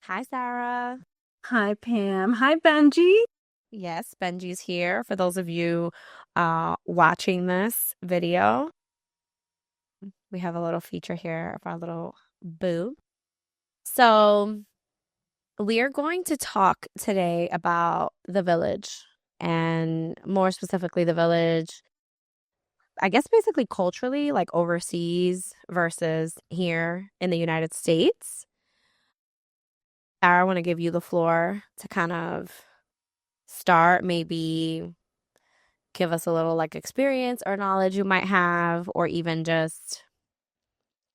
Hi, Sarah. Hi, Pam. Hi, Benji. Yes, Benji's here. For those of you watching this video, we have a little feature here of our little boo. So, we're going to talk today about the village and more specifically, the village, I guess basically culturally, like overseas versus here in the United States. I want to give you the floor to kind of start, maybe give us a little like experience or knowledge you might have, or even just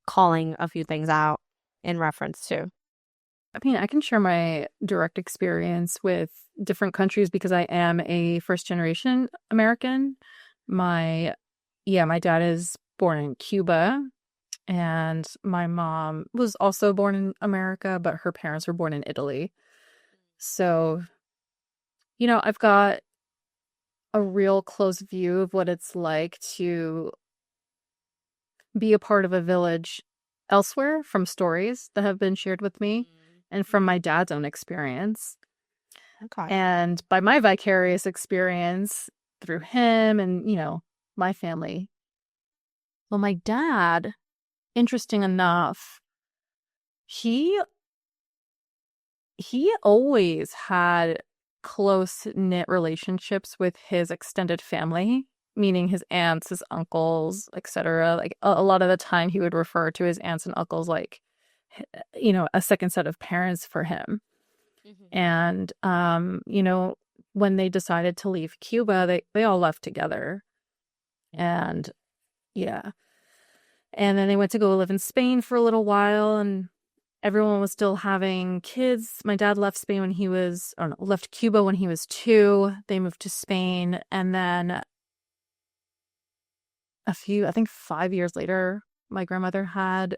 calling a few things out in reference to. I can share my direct experience with different countries because I am a first generation American. My, my dad is born in Cuba, and my mom was also born in America, but her parents were born in Italy. So, I've got a real close view of what it's like to be a part of a village elsewhere from stories that have been shared with me and from my Mm-hmm. dad's own experience. Okay. And by my vicarious experience through him and, my family. Well, my dad, interesting enough, he he always had close knit relationships with his extended family, meaning his aunts, his uncles, etc. Like a lot of the time he would refer to his aunts and uncles like a second set of parents for him. Mm-hmm. And when they decided to leave Cuba, they all left together. And yeah. And then they went to go live in Spain for a little while, and everyone was still having kids. My dad left Spain when he was, or no, left Cuba when he was 2. They moved to Spain. And then I think 5 years later, my grandmother had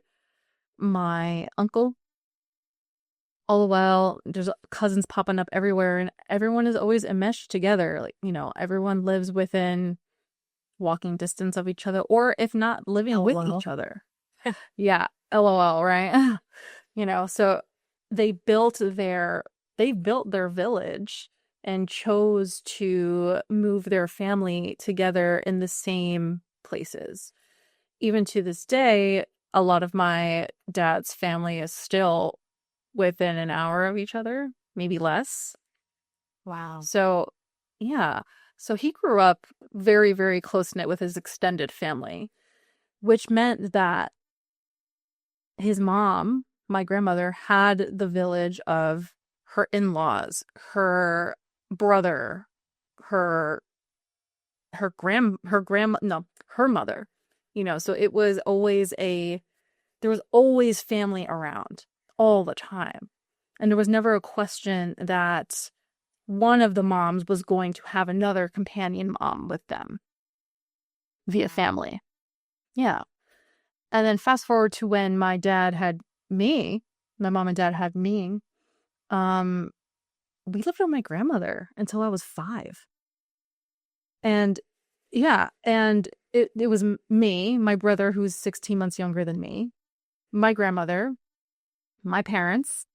my uncle. All the while, there's cousins popping up everywhere, and everyone is always enmeshed together. Like, everyone lives within walking distance of each other, or if not, living with LOL. each other. Yeah, LOL, right? So they built their village and chose to move their family together in the same places. Even to this day, a lot of my dad's family is still within an hour of each other, maybe less. Wow. So, yeah. So he grew up very, very close knit with his extended family, which meant that his mom, my grandmother, had the village of her in-laws, her brother, her her mother. So it was always there was always family around all the time. And there was never a question that one of the moms was going to have another companion mom with them via Wow. family. Yeah. And then fast forward to when my mom and dad had me, um, we lived with my grandmother until I was 5. And yeah, and it was me, my brother who's 16 months younger than me, my grandmother, my parents,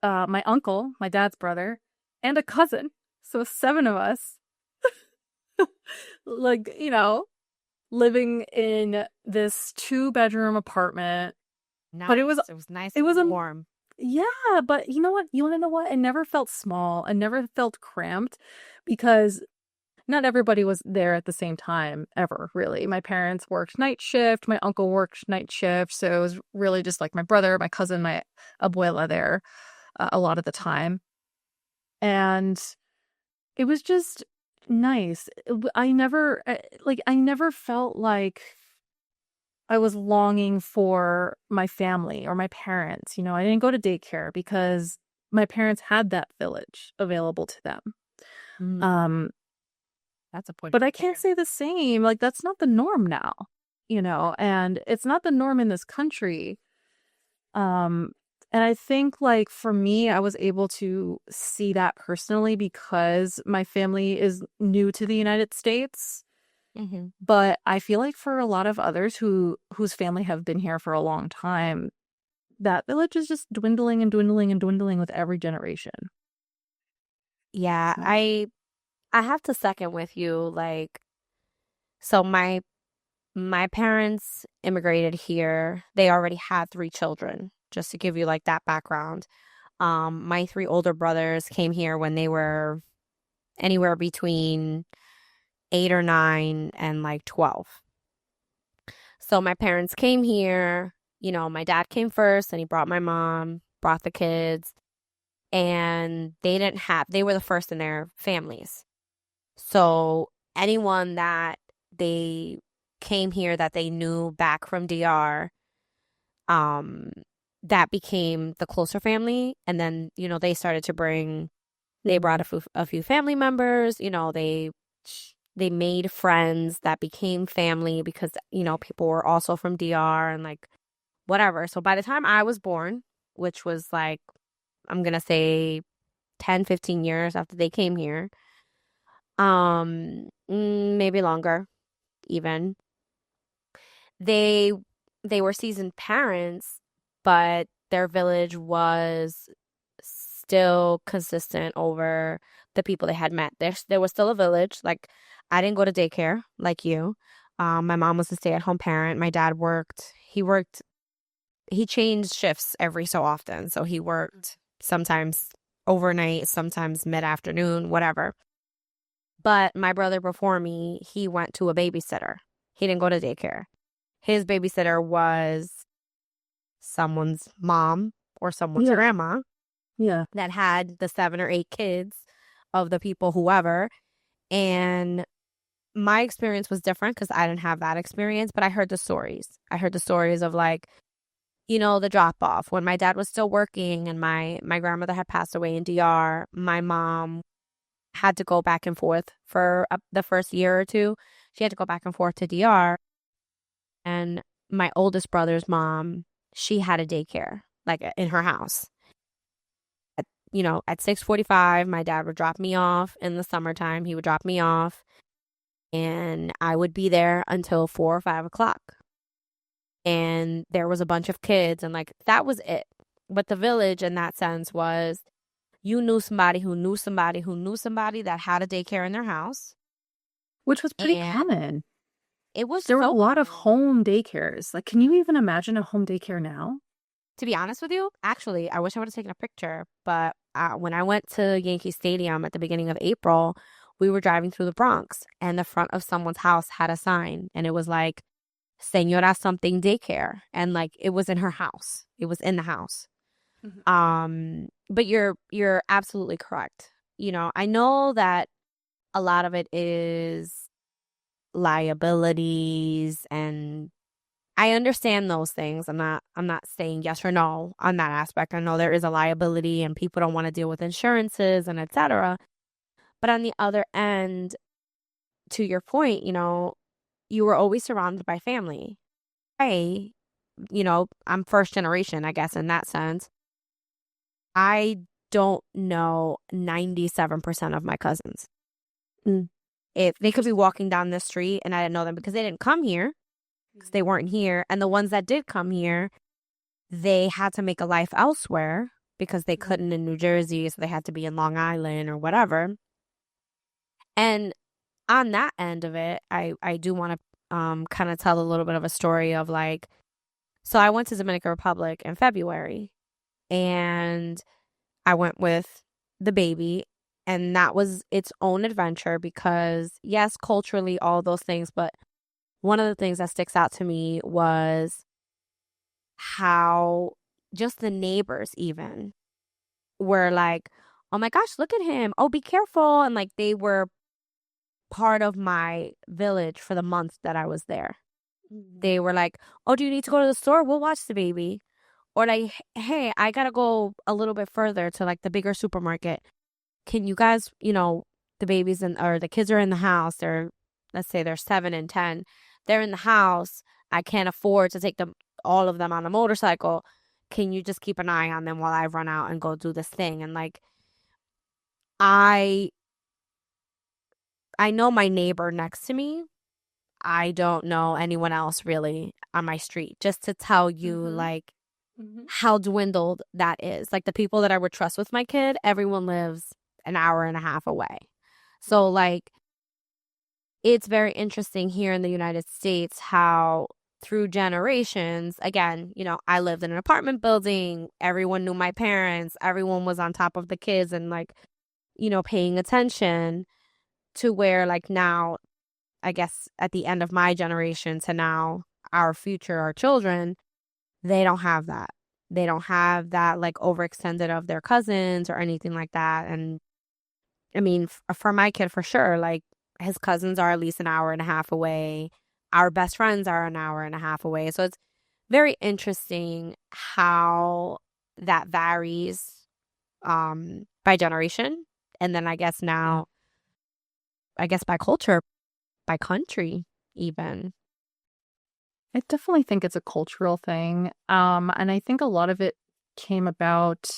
my uncle, my dad's brother, and a cousin. So 7 of us, like, living in this 2-bedroom apartment. But it was Nice. It was nice it and was a warm. yeah, but you know what? You want to know what? I never felt small. I never felt cramped because not everybody was there at the same time ever, really. My parents worked night shift, my uncle worked night shift, so it was really just like my brother, my cousin, my abuela there a lot of the time. And it was just nice. I never felt like I was longing for my family or my parents. I didn't go to daycare because my parents had that village available to them. Mm, Um, that's a point but of I can't care. say the same. Like, that's not the norm now, and it's not the norm in this country. Um, and I think, like, for me, I was able to see that personally because my family is new to the United States. Mm-hmm. But I feel like for a lot of others whose family have been here for a long time, that village is just dwindling and dwindling and dwindling with every generation. Yeah, So, I have to second with you. Like, so my parents immigrated here. They already had 3 children, just to give you like that background. My 3 older brothers came here when they were anywhere between 8 or 9 and like 12. So my parents came here. My dad came first and he brought my mom, brought the kids, and they were the first in their families. So anyone that they came here that they knew back from DR, um, that became the closer family. And then, they brought a few family members, they made friends that became family because, people were also from DR and like whatever. So by the time I was born, which was like, I'm going to say 10, 15 years after they came here, maybe longer even, they they were seasoned parents, but their village was still consistent over the people they had met. There was still a village. Like, I didn't go to daycare like you. My mom was a stay-at-home parent. My dad worked. He changed shifts every so often. So he worked sometimes overnight, sometimes mid-afternoon, whatever. But my brother before me, he went to a babysitter. He didn't go to daycare. His babysitter was someone's mom or someone's yeah, grandma yeah. that had the 7 or 8 kids of the people, whoever. And my experience was different because I didn't have that experience, but I heard the stories. I heard the stories of like, the drop off when my dad was still working and my grandmother had passed away in DR. My mom had to go back and forth for the first year or two. She had to go back and forth to DR. And my oldest brother's mom, she had a daycare like in her house. At 6:45, my dad would drop me off in the summertime. He would drop me off and I would be there until 4 or 5 o'clock. And there was a bunch of kids and like that was it. But the village in that sense was you knew somebody who knew somebody who knew somebody that had a daycare in their house. Which was pretty And common. it was There were a so lot of common. home daycares. Like, can you even imagine a home daycare now? To be honest with you, actually, I wish I would have taken a picture. But when I went to Yankee Stadium at the beginning of April, we were driving through the Bronx and the front of someone's house had a sign and it was like, Senora something daycare. And like it was in her house. It was in the house. Mhm. But you're absolutely correct. I know that a lot of it is liabilities and I understand those things. I'm not saying yes or no on that aspect. I know there is a liability and people don't want to deal with insurances and etc. But on the other end, to your point, you were always surrounded by family. Hey, I'm first generation, I guess, in that sense. I don't know 97% of my cousins. Mm. If they could be walking down the street and I didn't know them because they didn't come here, because they weren't here. And the ones that did come here, they had to make a life elsewhere because they couldn't in New Jersey, so they had to be in Long Island or whatever. And on that end of it, I do want to kind of tell a little bit of a story of like, so I went to Dominican Republic in February and I went with the baby and that was its own adventure because yes, culturally all those things, but one of the things that sticks out to me was how just the neighbors even were like, "Oh my gosh, look at him. Oh, be careful." And like they were part of my village for the month that I was there. They were like, "Oh, do you need to go to the store? We'll watch the baby." Or like, "Hey, I got to go a little bit further to like the bigger supermarket. Can you guys, the babies or the kids are in the house. Let's say they're 7 and 10. They're in the house. I can't afford to take all of them on a motorcycle. Can you just keep an eye on them while I run out and go do this thing?" And like, I I know my neighbor next to me. I don't know anyone else really on my street. Just to tell you, Mhm. like, how dwindled that is. Like the people that I would trust with my kid, everyone lives an hour and a half away. So like it's very interesting here in the United States how through generations, again, you know, I lived in an apartment building, everyone knew my parents, everyone was on top of the kids and like, you know, paying attention, to where like now, I guess at the end of my generation to now our future, our children, they don't have that. They don't have that like overextended of their cousins or anything like that. And I mean, for my kid, for sure, like his cousins are at least an hour and a half away. Our best friends are an hour and a half away. So it's very interesting how that varies by generation. And then I guess now, I guess by culture, by country, even. I definitely think it's a cultural thing. And I think a lot of it came about,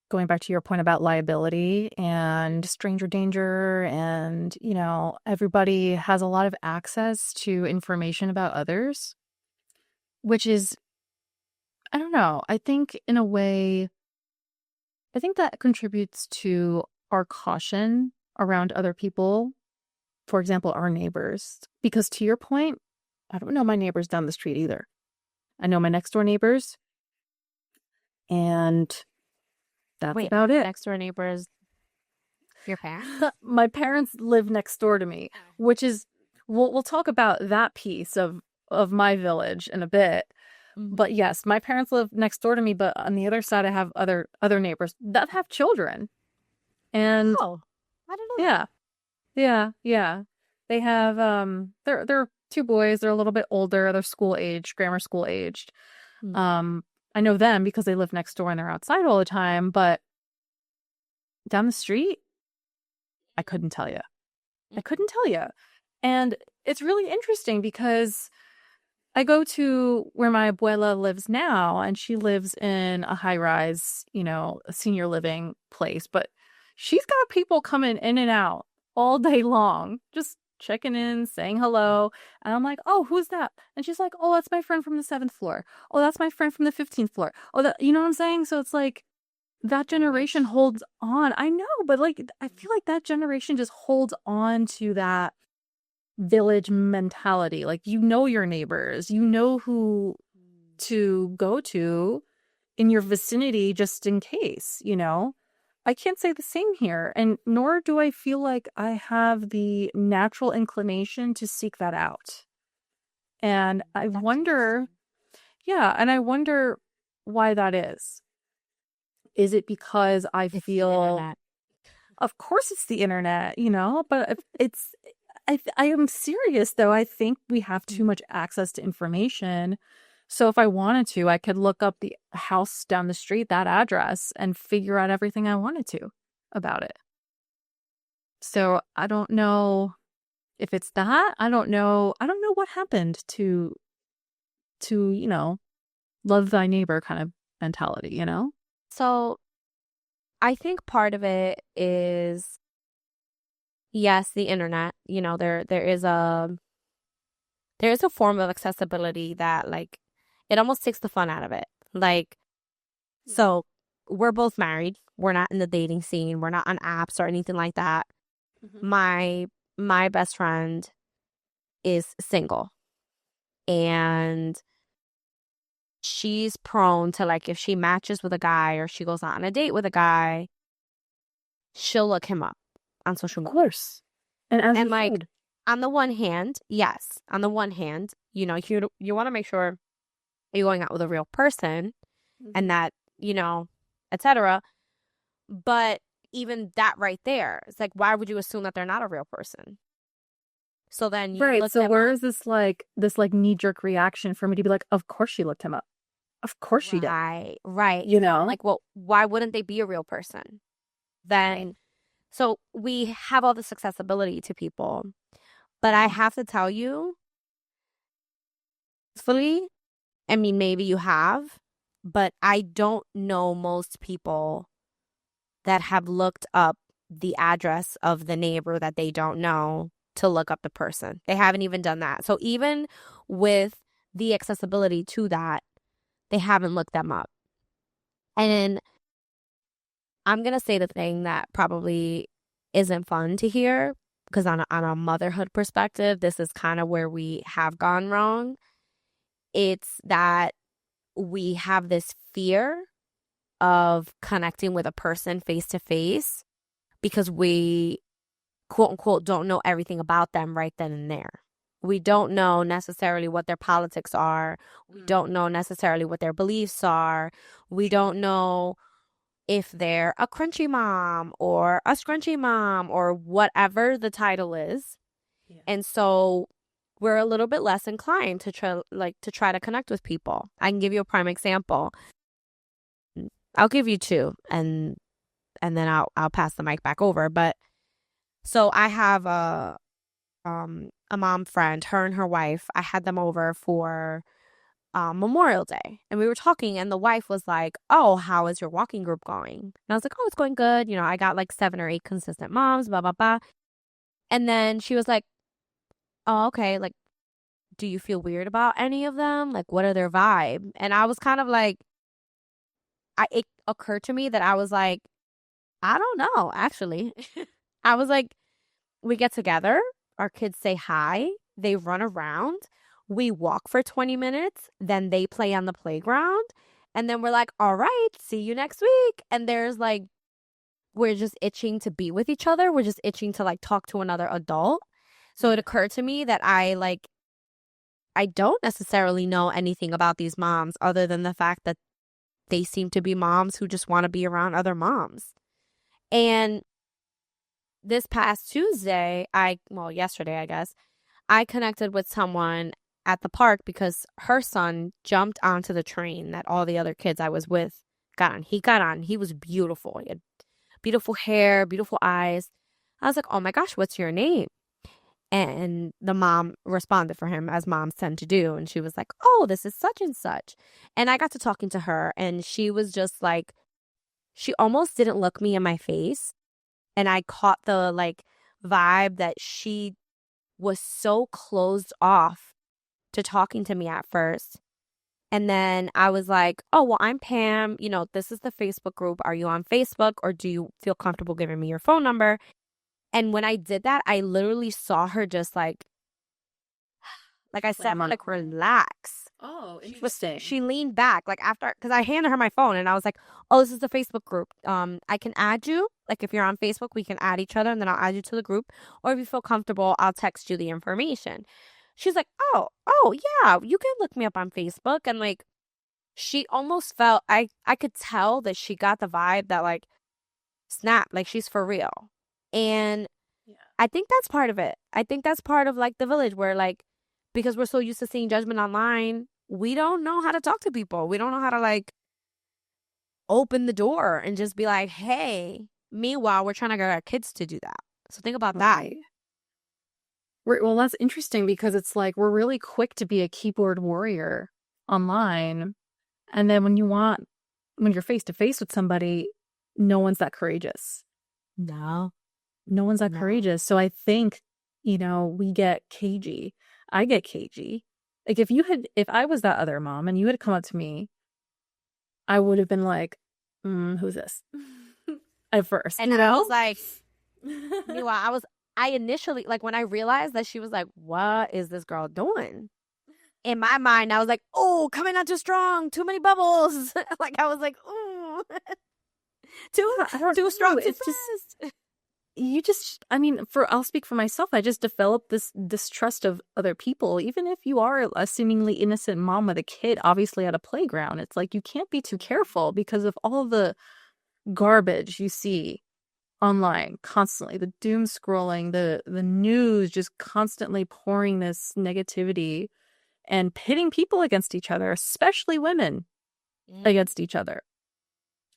going back to your point about liability and stranger danger, and, you know, everybody has a lot of access to information about others, which is, I don't know, I think in a way, I think that contributes to our caution around other people. For example, our neighbors. Because to your point, I don't know my neighbors down the street either. I know my next door neighbors, and that's Wait, about it. next door neighbors, your parents? My parents live next door to me, which is, we'll talk about that piece of my village in a bit. But yes, my parents live next door to me, but on the other side I have other neighbors that have children. And Oh, I don't know. yeah. They have they're two boys, they're a little bit older, they're school aged, grammar school aged. I know them because they live next door and they're outside all the time, but down the street, I couldn't tell you. And it's really interesting because I go to where my abuela lives now, and she lives in a high-rise, you know, a senior living place, but she's got people coming in and out all day long, just checking in, saying hello. And I'm like, oh, who's that? And she's like, oh, that's my friend from the 7th floor. Oh, that's my friend from the 15th floor. Oh, that, you know what I'm saying? So it's like that generation holds on. I know, but like, I feel like that generation just holds on to that village mentality. Like, you know your neighbors, you know who to go to in your vicinity just in case, you know? I can't say the same here, and nor do I feel like I have the natural inclination to seek that out. And I wonder, and I wonder why that is. Is it because I feel, of course it's the internet, you know, but I am serious though. I think we have too much access to information. So if I wanted to, I could look up the house down the street, that address, and figure out everything I wanted to about it. So I don't know if it's that. I don't know what happened to, you know, love thy neighbor kind of mentality, you know? So I think part of it is, yes, the internet. You know, there is a form of accessibility that like it almost takes the fun out of it. Like, so we're both married. We're not in the dating scene. We're not on apps or anything like that. My best friend is single, and she's prone to, like, if she matches with a guy or she goes on a date with a guy, she'll look him up on social media. Of course. And like, on the one hand, yes, on the one hand, you know, you want to make sure you're going out with a real person and that, you know, etc. But even that right there, it's like, why would you assume that they're not a real person? So then you look so them where up. is this knee-jerk reaction for me to be like, of course she looked him up. Of course she did. Right. You know? Like, well, why wouldn't they be a real person? Then, so we have all this accessibility to people. But I have to tell you, fully, I mean, maybe you have, but I don't know most people that have looked up the address of the neighbor that they don't know to look up the person. They haven't even done that. So even with the accessibility to that, They haven't looked them up. And I'm going to say the thing that probably isn't fun to hear, because on a motherhood perspective, this is kind of where we have gone wrong. It's that we have this fear of connecting with a person face to face because we, quote unquote, don't know everything about them right then and there. We don't know necessarily what their politics are. We don't know necessarily what their beliefs are. We don't know if they're a crunchy mom or a scrunchy mom or whatever the title is. Yeah. And so we're a little bit less inclined to try to connect with people. I can give you a prime example. I'll give you two, and then I'll pass the mic back over. But so I have a mom friend, her and her wife. I had them over for Memorial Day, and we were talking, and the wife was like, "Oh, how is your walking group going?" And I was like, "Oh, it's going good. You know, I got like 7 or 8 consistent moms, blah blah blah." And then she was like, "Oh, okay. Like, do you feel weird about any of them? Like, what are their vibe?" And I was kind of like, it occurred to me that I was like, I don't know, actually. I was like, we get together, our kids say hi, they run around, we walk for 20 minutes, then they play on the playground, and then we're like, all right, see you next week. And there's like, we're just itching to be with each other. We're just itching to like talk to another adult. So it occurred to me that I don't necessarily know anything about these moms other than the fact that they seem to be moms who just want to be around other moms. And this past Tuesday, yesterday, I guess, I connected with someone at the park because her son jumped onto the train that all the other kids I was with got on. He got on. He was beautiful. He had beautiful hair, beautiful eyes. I was like, oh my gosh, what's your name? And the mom responded for him, as moms tend to do. And she was like, oh, this is such and such. And I got to talking to her, and she was just like, she almost didn't look me in my face. And I caught the like vibe that she was so closed off to talking to me at first. And then I was like, oh, well, I'm Pam. You know, this is the Facebook group. Are you on Facebook, or do you feel comfortable giving me your phone number? And when I did that, I literally saw her just like I said, like, relax. Oh, interesting. She leaned back, like, after, because I handed her my phone and I was like, oh, this is the Facebook group. I can add you. Like, if you're on Facebook, we can add each other, and then I'll add you to the group. Or if you feel comfortable, I'll text you the information. She's like, oh, yeah, you can look me up on Facebook. And like, she almost felt, I could tell that she got the vibe that like, snap, like she's for real. And yeah. I think that's part of it. I think that's part of like the village, where like, because we're so used to seeing judgment online, we don't know how to talk to people. We don't know how to like open the door and just be like, hey. Meanwhile, we're trying to get our kids to do that. So think about that. Well, that's interesting, because it's like we're really quick to be a keyboard warrior online. And then when you're face to face with somebody, no one's that courageous. No one's that courageous. So I think, we get cagey. I get cagey. Like if I was that other mom and you had come up to me, I would have been like, who's this? At first. And I was like, meanwhile, I initially, like, when I realized that she was like, what is this girl doing? In my mind, I was like, oh, coming out too strong, too many bubbles. Like, I was like, ooh, too strong, too fast. I'll speak for myself. I just developed this distrust of other people. Even if you are a seemingly innocent mom with a kid, obviously at a playground, it's like you can't be too careful because of all the garbage you see online constantly, the doom scrolling, the news just constantly pouring this negativity and pitting people against each other, especially women against each other,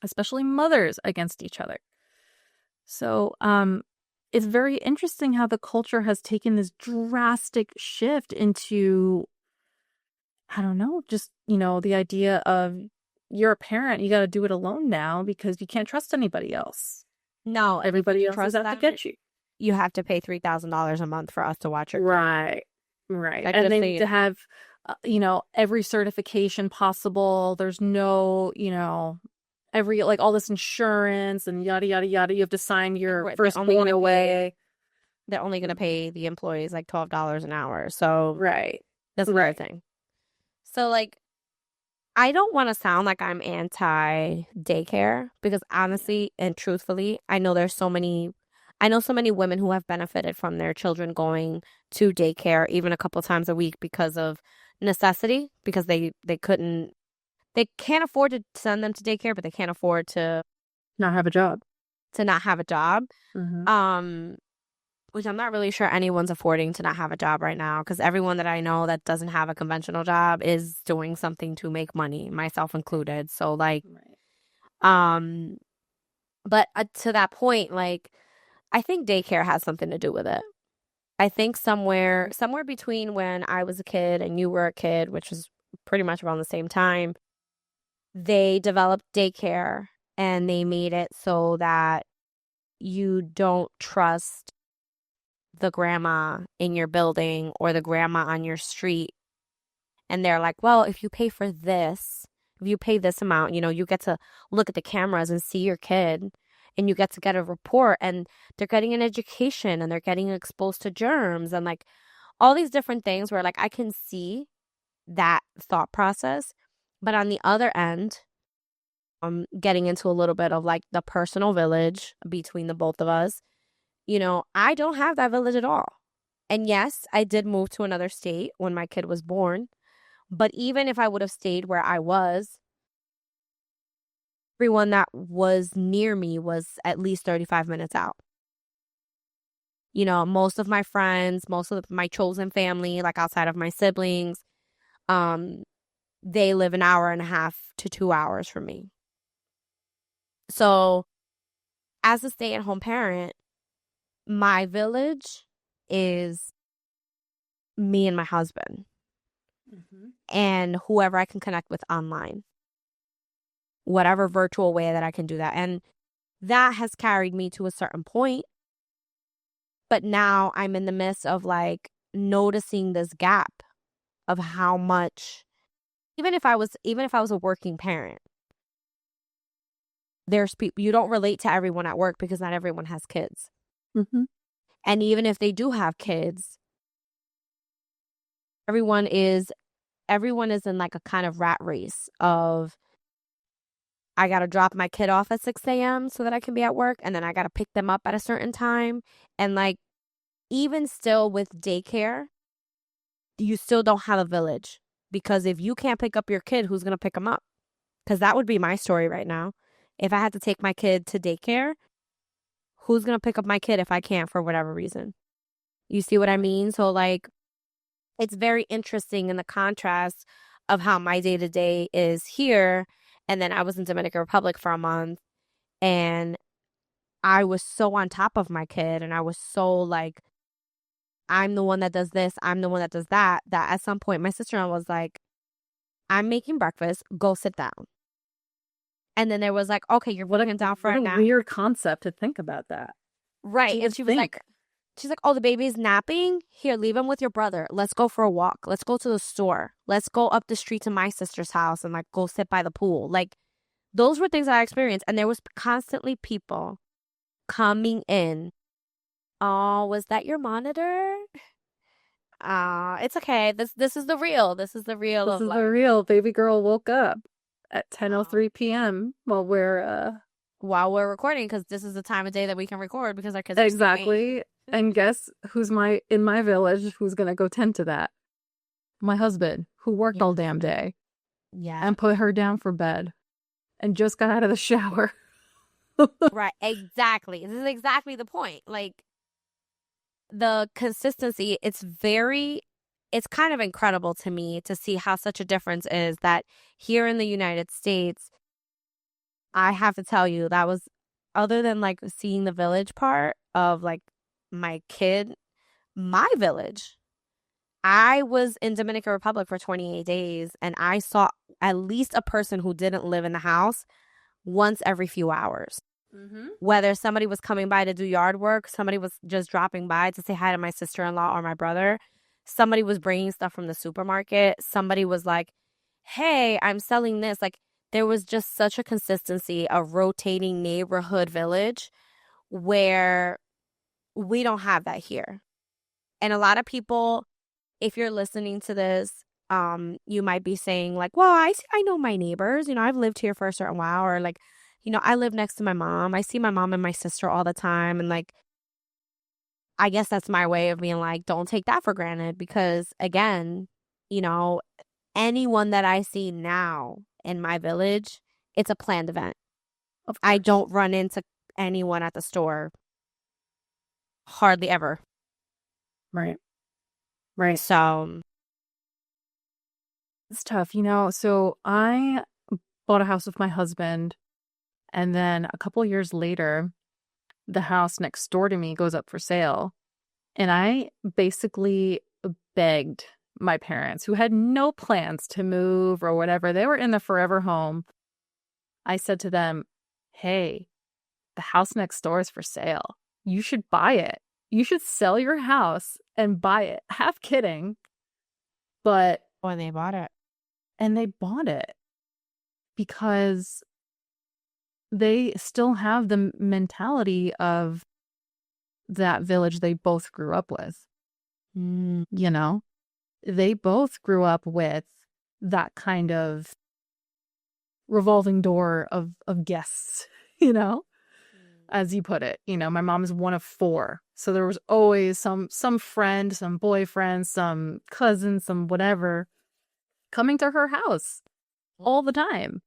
especially mothers against each other. So it's very interesting how the culture has taken this drastic shift into, I don't know, just, the idea of you're a parent, you got to do it alone now because you can't trust anybody else. No, everybody else is out to get you. You have to pay $3,000 a month for us to watch it. Right. And they need to have every certification possible. There's no, every, like, all this insurance and yada, yada, yada. You have to sign your Right, firstborn away. they're only going to pay the employees like $12 an hour. So Right. that's another thing. So like, I don't want to sound like I'm anti daycare because honestly and truthfully, I know so many women who have benefited from their children going to daycare even a couple times a week because of necessity, because they can't afford to send them to daycare, but they can't afford to not have a job. Mm-hmm. Which I'm not really sure anyone's affording to not have a job right now, because everyone that I know that doesn't have a conventional job is doing something to make money, myself included. So like, but to that point, like, I think daycare has something to do with it. I think somewhere between when I was a kid and you were a kid, which was pretty much around the same time, they developed daycare and they made it so that you don't trust the grandma in your building or the grandma on your street. And they're like, well, if you pay this amount, you get to look at the cameras and see your kid, and you get to get a report, and they're getting an education and they're getting exposed to germs and like all these different things where like I can see that thought process. But on the other end, getting into a little bit of like the personal village between the both of us, I don't have that village at all. And yes, I did move to another state when my kid was born. But even if I would have stayed where I was, everyone that was near me was at least 35 minutes out. Most of my friends, most of my chosen family, like outside of my siblings, they live an hour and a half to 2 hours from me. So as a stay-at-home parent, my village is me and my husband, and whoever I can connect with online, whatever virtual way that I can do that. And that has carried me to a certain point. But now I'm in the midst of like noticing this gap of how much, even if I was a working parent, there's people, you don't relate to everyone at work because not everyone has kids. Mm-hmm. And even if they do have kids, everyone is in like a kind of rat race of, I got to drop my kid off at 6 a.m. so that I can be at work. And then I got to pick them up at a certain time. And like, even still with daycare, you still don't have a village, because if you can't pick up your kid, who's going to pick them up? Because that would be my story right now. If I had to take my kid to daycare, who's going to pick up my kid if I can't for whatever reason? You see what I mean? So like, it's very interesting in the contrast of how my day-to-day is here. And then I was in Dominican Republic for a month, and I was so on top of my kid, and I was so like, I'm the one that does this, I'm the one that does that at some point my sister-in-law was like, I'm making breakfast, go sit down. And then there was like, okay, you're looking down for a nap. What a weird concept to think about that. Right. And she was like, oh, the baby's napping? Here, leave him with your brother. Let's go for a walk. Let's go to the store. Let's go up the street to my sister's house and like go sit by the pool. Like, those were things I experienced. And there was constantly people coming in. Oh, was that your monitor? It's okay. This is the real. This is the real. This is the real. Baby girl woke up at 10:03 p.m. while we're recording, because this is the time of day that we can record because our kids are exactly. And guess who's in my village who's gonna go tend to that? My husband, who worked all damn day. Yeah. And put her down for bed and just got out of the shower. Right, exactly. This is exactly the point. Like, the consistency, it's kind of incredible to me to see how such a difference is that here in the United States, I have to tell you, that was, other than like seeing the village part of like my kid, my village, I was in Dominican Republic for 28 days and I saw at least a person who didn't live in the house once every few hours. Mm-hmm. Whether somebody was coming by to do yard work, somebody was just dropping by to say hi to my sister-in-law or my brother, somebody was bringing stuff from the supermarket. Somebody was like, hey, I'm selling this. Like, there was just such a consistency, a rotating neighborhood village where we don't have that here. And a lot of people, if you're listening to this, you might be saying like, well, I know my neighbors, you know, I've lived here for a certain while, or like, you know, I live next to my mom. I see my mom and my sister all the time. And like, I guess that's my way of being like, don't take that for granted because again, you know, anyone that I see now in my village, it's a planned event. Of I course. don't run into anyone at the store hardly ever. Right. Right. So, It's tough, you know. So I bought a house with my husband, and then a couple years later, the house next door to me goes up for sale. And I basically begged my parents, who had no plans to move or whatever, they were in the forever home. I said to them, hey, the house next door is for sale. You should buy it. You should sell your house and buy it. Half kidding. But, when they bought it. and they bought it because they still have the mentality of that village they both grew up with. Mm. You know, they both grew up with that kind of revolving door of guests, you know, as you put it. You know, my mom is one of 4. So there was always some friend, some boyfriend, some cousin, some whatever coming to her house all the time.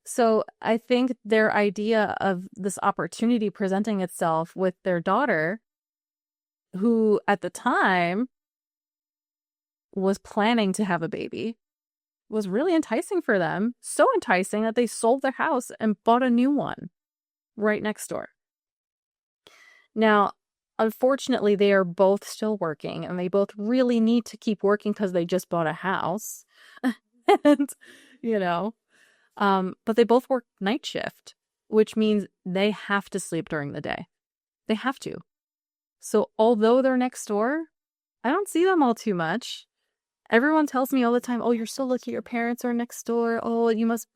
So I think their idea of this opportunity presenting itself with their daughter, who at the time was planning to have a baby, was really enticing for them. So enticing that they sold their house and bought a new one right next door. Now, unfortunately, they are both still working and they both really need to keep working because they just bought a house. And, you know, but they both work night shift, which means they have to sleep during the day. They have to. So although they're next door, I don't see them all too much. Everyone tells me all the time, oh, you're so lucky your parents are next door. Oh, you must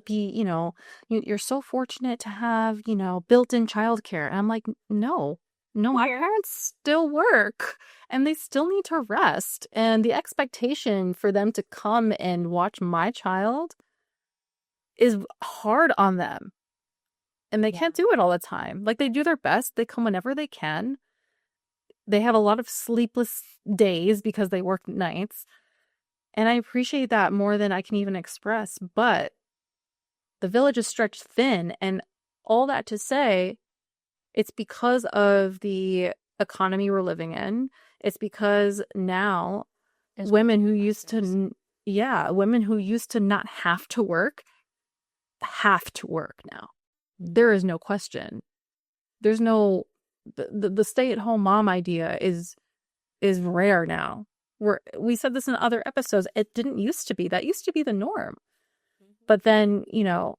be, you know, you're so fortunate to have, you know, built-in childcare. And I'm like, no, my parents still work and they still need to rest. And the expectation for them to come and watch my child is hard on them. And they can't do it all the time. Like, they do their best. They come whenever they can. They have a lot of sleepless days because they work nights. And I appreciate that more than I can even express. But the village is stretched thin. And all that to say, it's because of the economy we're living in. It's because now women who used to not have to work now. There is no question. There's no the stay-at-home mom idea is rare now. We said this in other episodes. It didn't used to be. That used to be the norm. But then, you know,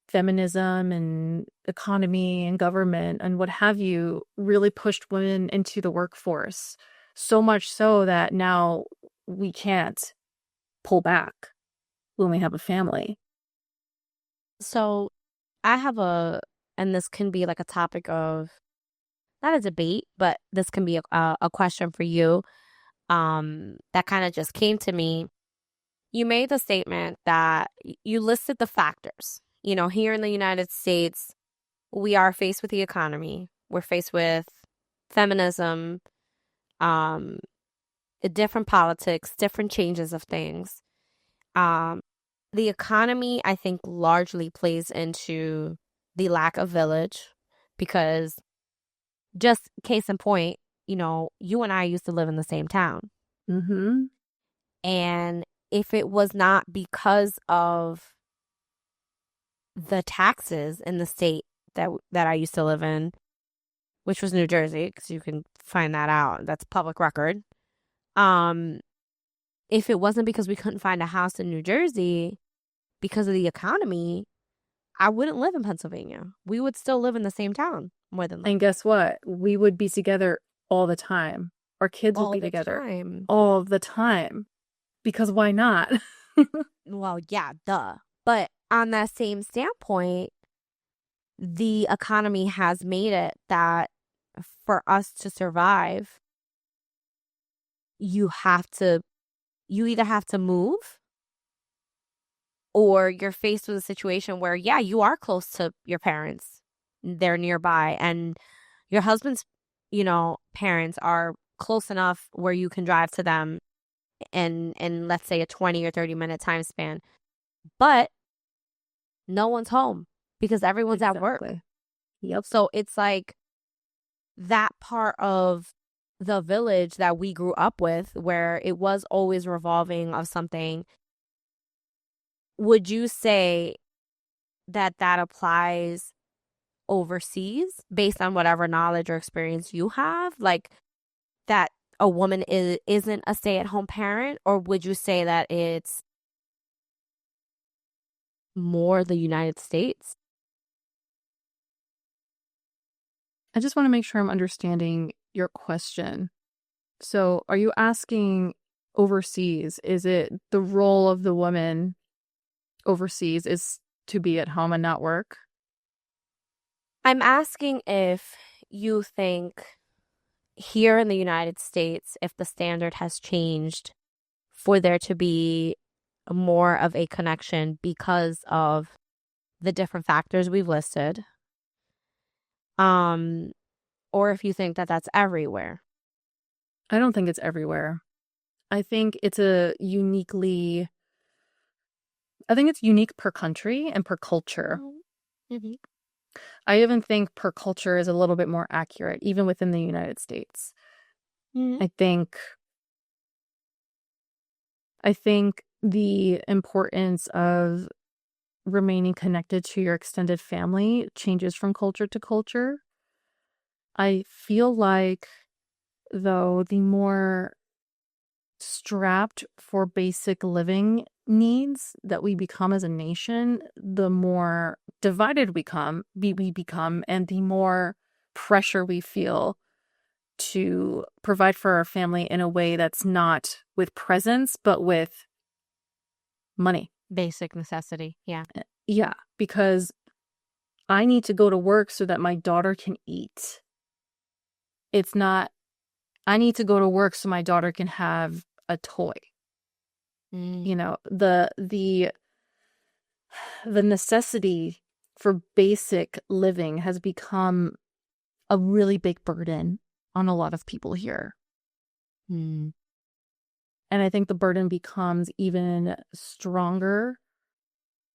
feminism and economy and government and what have you really pushed women into the workforce. So much so that now we can't pull back when we have a family. So I have and this can be like a topic of, not a debate, but this can be a question for you that kind of just came to me. You made the statement that you listed the factors. You know, here in the United States, we are faced with the economy. We're faced with feminism, different politics, different changes of things. The economy, I think, largely plays into the lack of village because, just case in point, you know, you and I used to live in the same town. Mm-hmm. And if it was not because of the taxes in the state that I used to live in, which was New Jersey, because you can find that out. That's public record. If it wasn't because we couldn't find a house in New Jersey because of the economy, I wouldn't live in Pennsylvania. We would still live in the same town, more than likely. And guess what? We would be together all the time. Our kids will all be the together time. all the time because why not? Well, yeah, duh. But on that same standpoint, the economy has made it that for us to survive, you have to, you either have to move or you're faced with a situation where, yeah, you are close to your parents. They're nearby and your husband's, parents are close enough where you can drive to them in let's say a 20 or 30-minute time span. But no one's home because everyone's at work. Exactly. Yep. So it's like that part of the village that we grew up with where it was always revolving of something. Would you say that that applies overseas based on whatever knowledge or experience you have? Like that a woman isn't a stay-at-home parent, or would you say that it's more the United States? I just want to make sure I'm understanding your question. So, are you asking overseas, is it the role of the woman overseas is to be at home and not work? I'm asking if you think here in the United States, if the standard has changed for there to be more of a connection because of the different factors we've listed, or if you think that that's everywhere. I don't think it's everywhere. I think it's unique per country and per culture. Mm-hmm. I even think per culture is a little bit more accurate, even within the United States. Mm-hmm. I think the importance of remaining connected to your extended family changes from culture to culture. I feel like, though, the more strapped for basic living needs that we become as a nation, the more divided we become, and the more pressure we feel to provide for our family in a way that's not with presence, but with money. Basic necessity. Yeah. Yeah, because I need to go to work so that my daughter can eat. It's not, I need to go to work so my daughter can have a toy. The necessity for basic living has become a really big burden on a lot of people here. And I think the burden becomes even stronger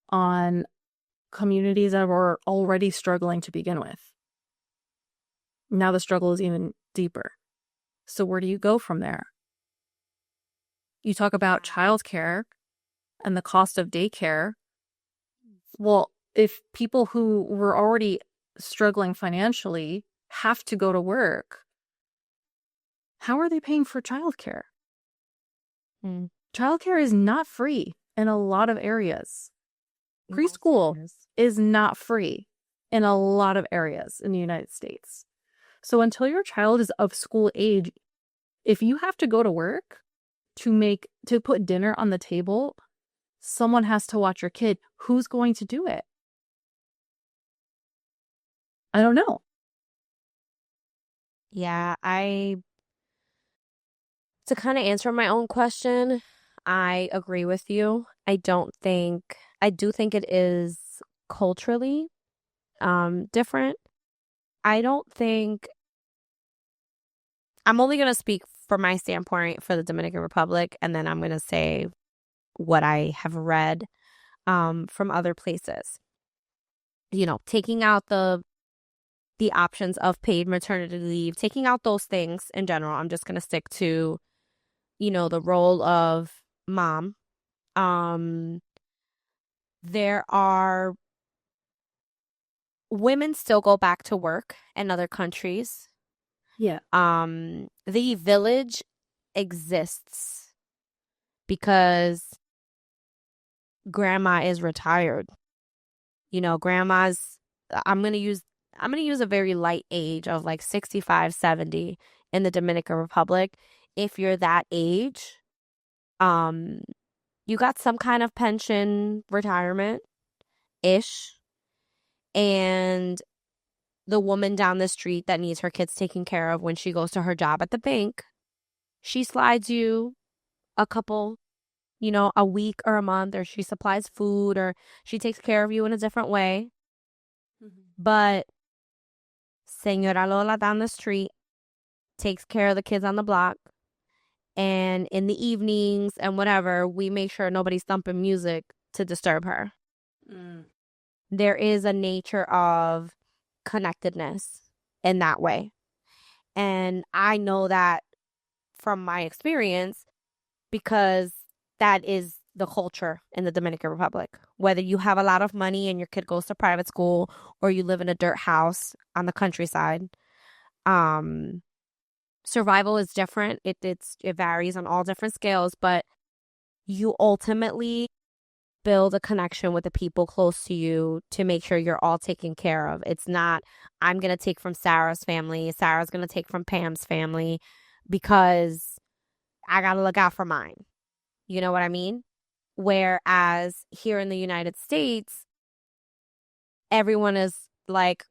on communities that were already struggling to begin with. Now the struggle is even deeper. So where do you go from there? You talk about childcare and the cost of daycare. Well, if people who were already struggling financially have to go to work, how are they paying for childcare? Childcare is not free in a lot of areas. Preschool is not free in a lot of areas in the United States. So until your child is of school age, if you have to go to work to put dinner on the table, someone has to watch your kid. Who's going to do it? I don't know. Yeah, to kind of answer my own question, I agree with you. I do think it is culturally different. I don't think, I'm only going to speak from my standpoint for the Dominican Republic, and then I'm going to say what I have read from other places. Taking out the options of paid maternity leave, taking out those things in general, I'm just going to stick to, the role of mom. There are women still go back to work in other countries. Yeah. The village exists because grandma is retired. Grandma's, I'm going to use a very light age of like 65, 70 in the Dominican Republic, if you're that age, um, you got some kind of pension retirement ish, and the woman down the street that needs her kids taken care of when she goes to her job at the bank, she slides you a couple, a week or a month, or she supplies food, or she takes care of you in a different way. But Senora Lola down the street takes care of the kids on the block. And in the evenings and whatever, we make sure nobody's thumping music to disturb her. There is a nature of connectedness in that way. And I know that from my experience because that is the culture in the Dominican Republic. Whether you have a lot of money and your kid goes to private school or you live in a dirt house on the countryside, survival is different. It varies on all different scales, but you ultimately build a connection with the people close to you to make sure you're all taken care of. It's not, I'm going to take from Sarah's family, Sarah's going to take from Pam's family because I got to look out for mine. You know what I mean? Whereas here in the United States, everyone is like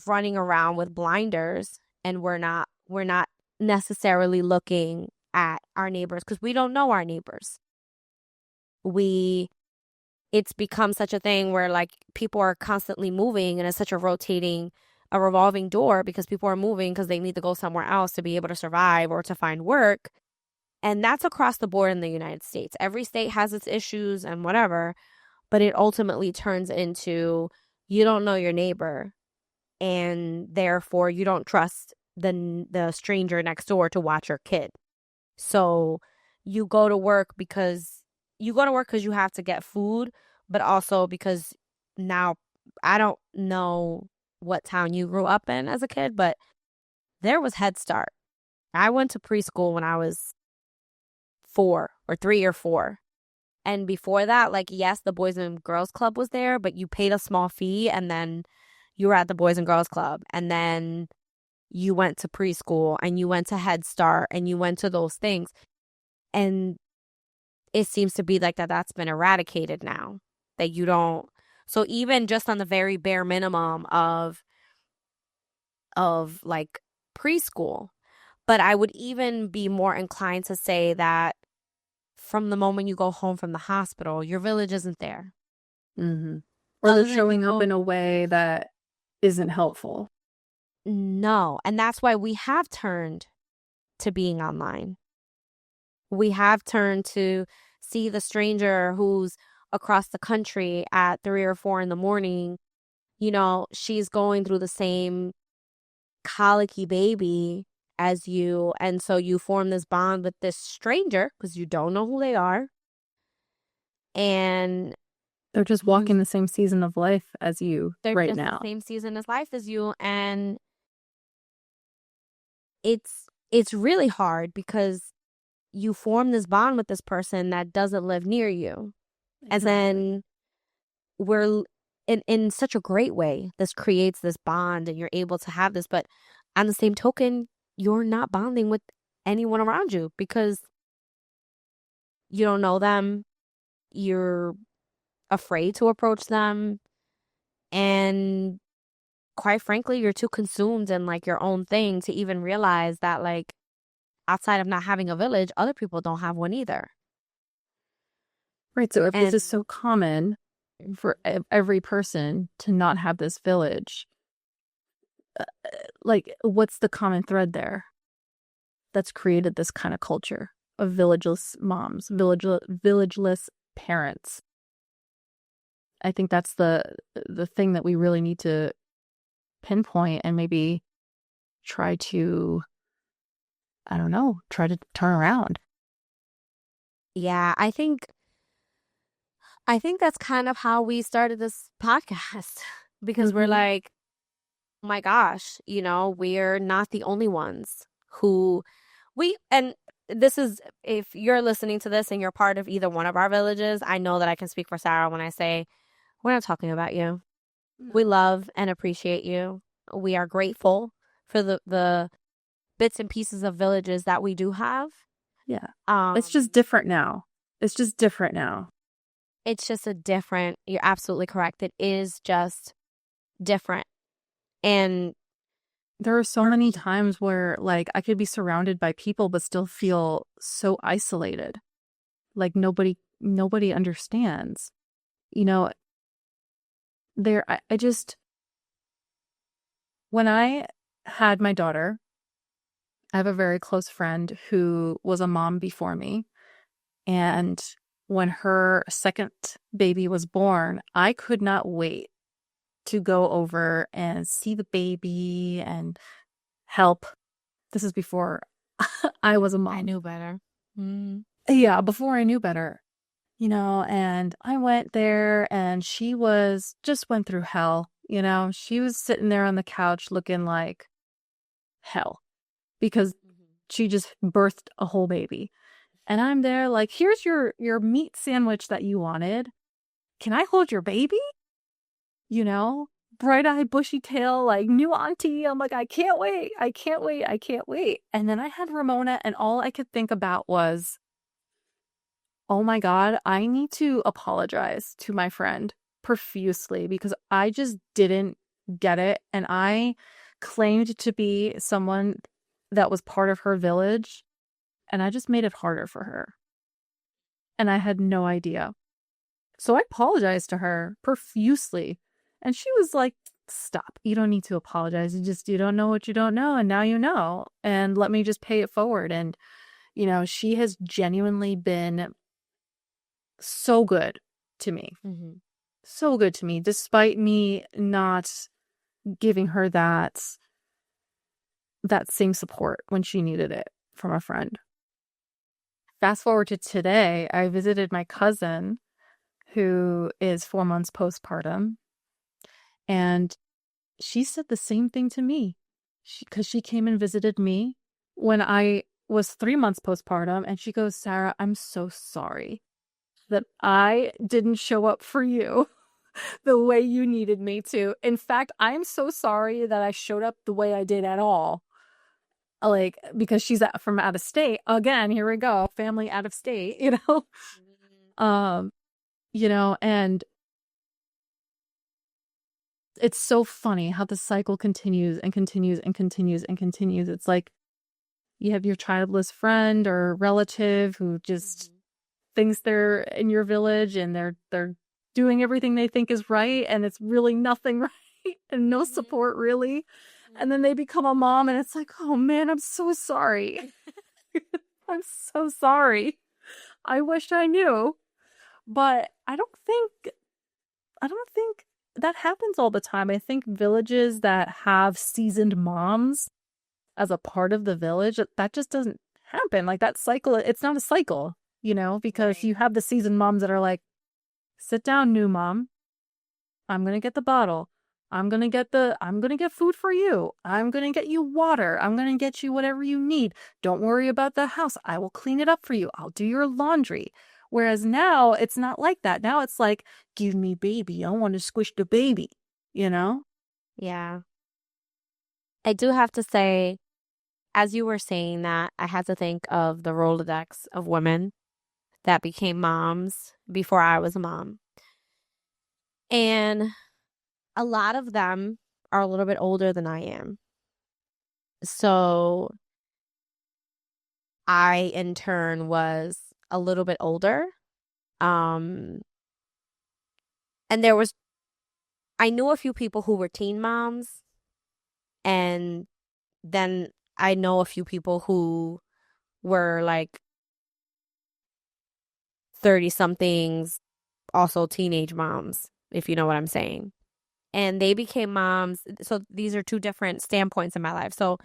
running around with blinders, and we're not necessarily looking at our neighbors because we don't know our neighbors. It's become such a thing where like people are constantly moving, and it's such a revolving door because people are moving because they need to go somewhere else to be able to survive or to find work. And that's across the board in the United States. Every state has its issues and whatever, but it ultimately turns into you don't know your neighbor, and therefore you don't trust the stranger next door to watch your kid. So you go to work because you have to get food, but also because now I don't know what town you grew up in as a kid, but there was Head Start. I went to preschool when I was 3 or 4. And before that, like, yes, the Boys and Girls Club was there, but you paid a small fee and then you were at the Boys and Girls Club. And then you went to preschool and you went to Head Start and you went to those things. And it seems to be like that's been eradicated now, that you don't. So even just on the very bare minimum of like preschool, but I would even be more inclined to say that from the moment you go home from the hospital, your village isn't there. Mm-hmm. Or they're showing up in a way that isn't helpful. No. And that's why we have turned to being online. We have turned to see the stranger who's across the country at 3 or 4 in the morning. She's going through the same colicky baby as you, and so you form this bond with this stranger because you don't know who they are, and they're just walking the same season of life as you right now. The same season of life as you, and it's really hard because you form this bond with this person that doesn't live near you, and then we're in such a great way. This creates this bond, and you're able to have this, but on the same token, you're not bonding with anyone around you because you don't know them. You're afraid to approach them. And quite frankly, you're too consumed in like your own thing to even realize that like outside of not having a village, other people don't have one either. Right. So if this is so common for every person to not have this village, like what's the common thread there that's created this kind of culture of villageless moms, villageless parents? I think that's the thing that we really need to pinpoint and maybe try to turn around. Yeah, I think that's kind of how we started this podcast because we're like, oh my gosh, we're not the only ones who and this is, if you're listening to this and you're part of either one of our villages, I know that I can speak for Sarah when I say we're not talking about you. No. We love and appreciate you. We are grateful for the bits and pieces of villages that we do have. Yeah. Um, It's just different now. It's just different now. it's just a different, you're absolutely correct. It is just different. And There are so many times where like I could be surrounded by people but still feel so isolated. Like nobody understands. You know, I just when I had my daughter, I have a very close friend who was a mom before me. And when her second baby was born, I could not wait to go over and see the baby and help. This is before I was a mom. I knew better. Mm. Yeah, before I knew better, and I went there and she went through hell, She was sitting there on the couch looking like hell because she just birthed a whole baby. And I'm there like, here's your meat sandwich that you wanted. Can I hold your baby? Bright-eyed, bushy tail, like new auntie. I'm like, I can't wait. I can't wait. I can't wait. And then I had Ramona and all I could think about was, oh my God, I need to apologize to my friend profusely because I just didn't get it. And I claimed to be someone that was part of her village. And I just made it harder for her. And I had no idea. So I apologized to her profusely. And she was like, stop. You don't need to apologize. You don't know what you don't know. And now you know. And let me just pay it forward. And, she has genuinely been so good to me. Mm-hmm. So good to me, despite me not giving her that same support when she needed it from a friend. Fast forward to today, I visited my cousin who is 4 months postpartum. And she said the same thing to me because she came and visited me when I was 3 months postpartum. And she goes, Sarah, I'm so sorry that I didn't show up for you the way you needed me to. In fact, I'm so sorry that I showed up the way I did at all. Like, because she's from out of state. Again, here we go. Family out of state, Mm-hmm. And it's so funny how the cycle continues and continues and continues and continues. It's like you have your childless friend or relative who just thinks they're in your village and they're doing everything they think is right and it's really nothing right and no support really. And then they become a mom and it's like, oh man, I'm so sorry. I'm so sorry. I wish I knew. But I don't think that happens all the time. I think villages that have seasoned moms as a part of the village, that just doesn't happen. Like that cycle, it's not a cycle, because Right. you have the seasoned moms that are like, sit down, new mom. I'm going to get the bottle. I'm going to get food for you. I'm going to get you water. I'm going to get you whatever you need. Don't worry about the house. I will clean it up for you. I'll do your laundry. Whereas now it's not like that. Now it's like, give me baby. I want to squish the baby, Yeah. I do have to say, as you were saying that, I had to think of the Rolodex of women that became moms before I was a mom. And a lot of them are a little bit older than I am. So I, in turn, was a little bit older. And I knew a few people who were teen moms. And then I know a few people who were like 30 somethings, also teenage moms, if you know what I'm saying. And they became moms. So these are two different standpoints in my life. So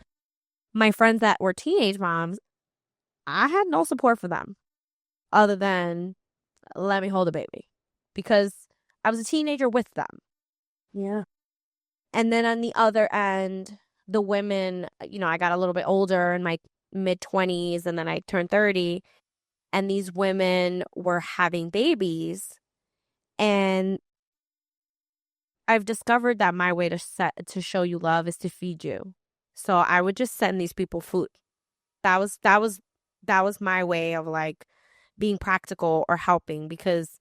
my friends that were teenage moms, I had no support for them other than let me hold a baby because I was a teenager with them. Yeah. And then on the other end, the women, I got a little bit older in my mid 20s and then I turned 30 and these women were having babies. And I've discovered that my way to show you love is to feed you. So I would just send these people food. That was my way of like being practical or helping, because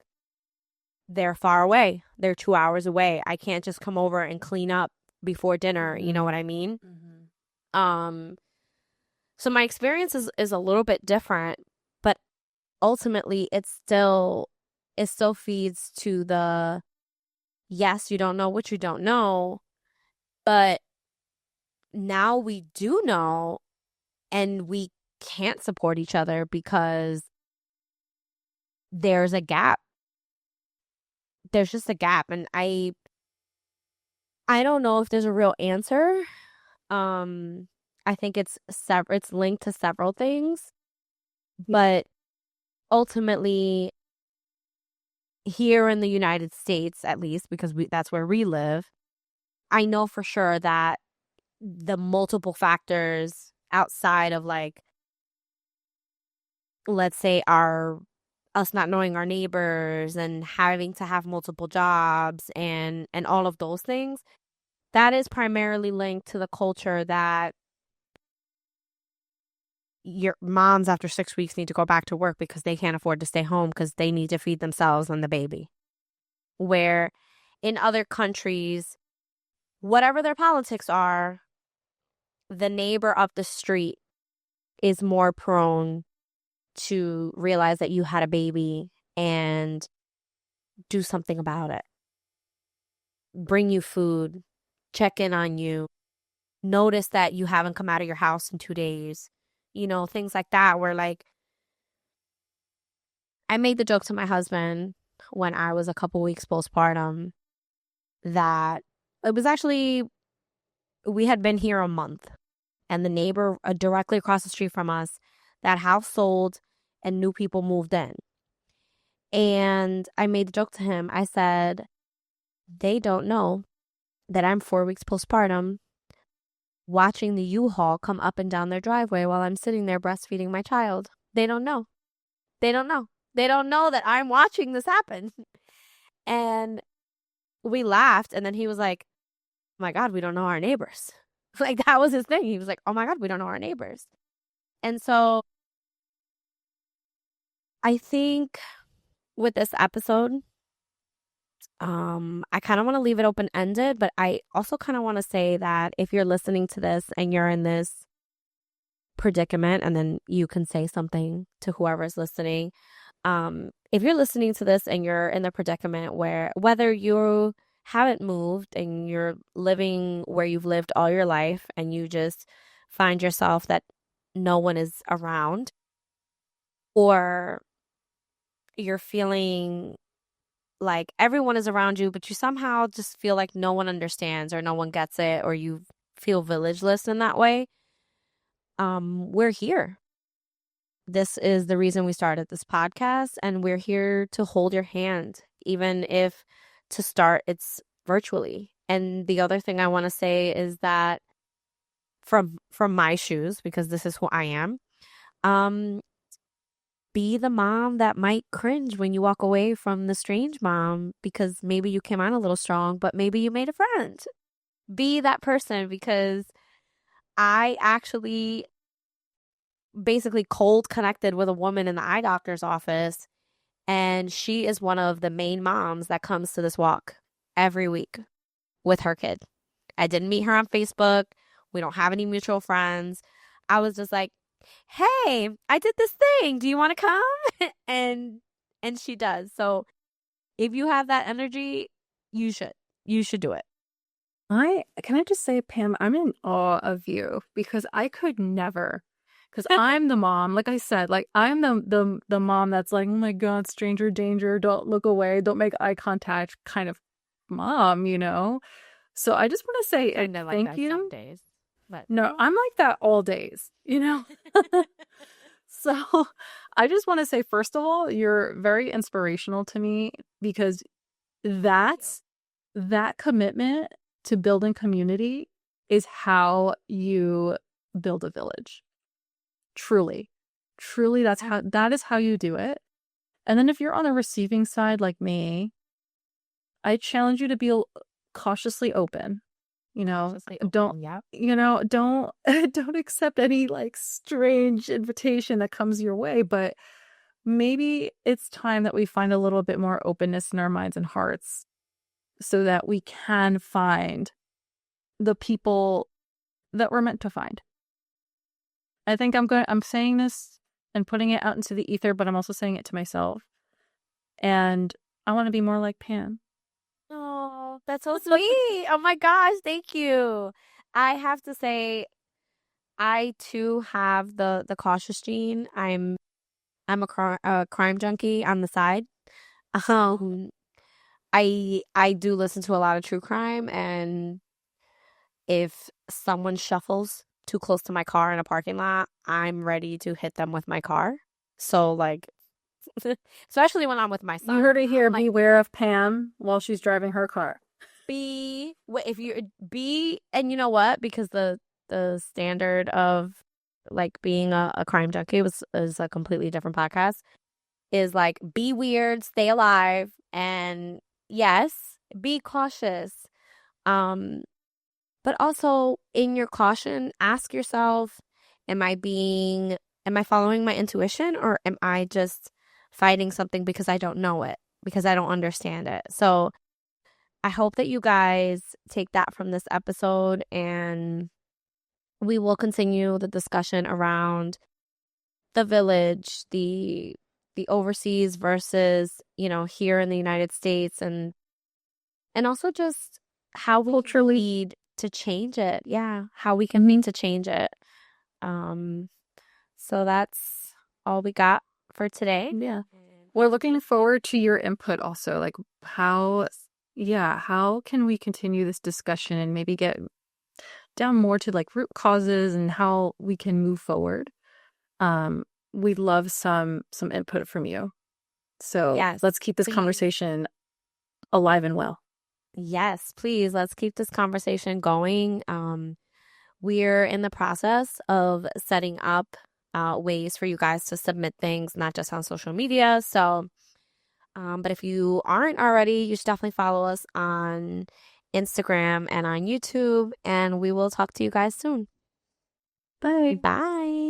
they're far away. They're 2 hours away. I can't just come over and clean up before dinner. You know what I mean? Um, so my experience is a little bit different, but ultimately it still feeds to the, yes, you don't know what you don't know, but now we do know, and we can't support each other because there's a gap. There's just a gap, and I don't know if there's a real answer. I think it's linked to several things, but ultimately here in the United States, at least, because that's where we live, I know for sure that the multiple factors outside of, like, let's say us not knowing our neighbors and having to have multiple jobs and all of those things, that is primarily linked to the culture that your moms after 6 weeks need to go back to work because they can't afford to stay home because they need to feed themselves and the baby. Where in other countries, whatever their politics are, the neighbor up the street is more prone to realize that you had a baby and do something about it. Bring you food, check in on you, notice that you haven't come out of your house in 2 days. Things like that, where, like, I made the joke to my husband when I was a couple weeks postpartum that it was actually, we had been here a month, and the neighbor directly across the street from us, that house sold and new people moved in. And I made the joke to him. I said, they don't know that I'm 4 weeks postpartum watching the U-Haul come up and down their driveway while I'm sitting there breastfeeding my child. They don't know. They don't know. They don't know that I'm watching this happen. And we laughed, and then he was like, oh my God, we don't know our neighbors. Like, that was his thing. He was like, oh my God, we don't know our neighbors. And so I think with this episode, I kind of want to leave it open-ended, but I also kind of want to say that if you're listening to this and you're in this predicament, and then you can say something to whoever's listening. If you're listening to this and you're in the predicament where, whether you haven't moved and you're living where you've lived all your life and you just find yourself that no one is around, or you're feeling like everyone is around you, but you somehow just feel like no one understands or no one gets it, or you feel villageless in that way, we're here. This is the reason we started this podcast, and we're here to hold your hand, even if to start it's virtually. And the other thing I want to say is that from my shoes, because this is who I am, be the mom that might cringe when you walk away from the strange mom, because maybe you came on a little strong, but maybe you made a friend. Be that person, because I actually basically cold connected with a woman in the eye doctor's office, and she is one of the main moms that comes to this walk every week with her kid. I didn't meet her on Facebook. We don't have any mutual friends. I was just like, hey, I did this thing. Do you want to come? and she does. So if you have that energy, you should do it. Can I just say, Pam, I'm in awe of you, because I could never, because I'm the mom, like I said, like I'm the mom that's like, oh my God, stranger danger, don't look away, don't make eye contact kind of mom, So I just want to say thank you. Some days, but no, I'm like that all days, So I just want to say, first of all, you're very inspirational to me, because that commitment to building community is how you build a village. Truly, that is how you do it. And then if you're on the receiving side like me, I challenge you to be cautiously open. You know, Just say, don't, yeah. don't, don't accept any like strange invitation that comes your way. But maybe it's time that we find a little bit more openness in our minds and hearts so that we can find the people that we're meant to find. I think I'm saying this and putting it out into the ether, but I'm also saying it to myself. And I want to be more like Pam. Oh, that's so sweet. Oh my gosh, thank you. I have to say, I too have the cautious gene. I'm a crime junkie on the side. Um, I do listen to a lot of true crime, and if someone shuffles too close to my car in a parking lot, I'm ready to hit them with my car. So like, especially when I'm with my son, You heard it here. like, Beware of Pam while she's driving her car. if you be, and you know what? Because the standard of like being a crime junkie is a completely different podcast. Is like, be weird, stay alive, and yes, be cautious. Um, but also in your caution, ask yourself, am I following my intuition, or am I just fighting something because I don't know it, because I don't understand it? So I hope that you guys take that from this episode, and we will continue the discussion around the village, the overseas versus, here in the United States, and also just how we Culturally. need to change it. Yeah, how we can need to change it. So that's all we got for today. Yeah. We're looking forward to your input also. Like how can we continue this discussion and maybe get down more to like root causes and how we can move forward? We'd love some input from you. So Yes, let's keep this please. conversation alive and well. Yes, please. Let's keep this conversation going. We're in the process of setting up ways for you guys to submit things, not just on social media. So, but if you aren't already, you should definitely follow us on Instagram and on YouTube, and we will talk to you guys soon. Bye. Bye.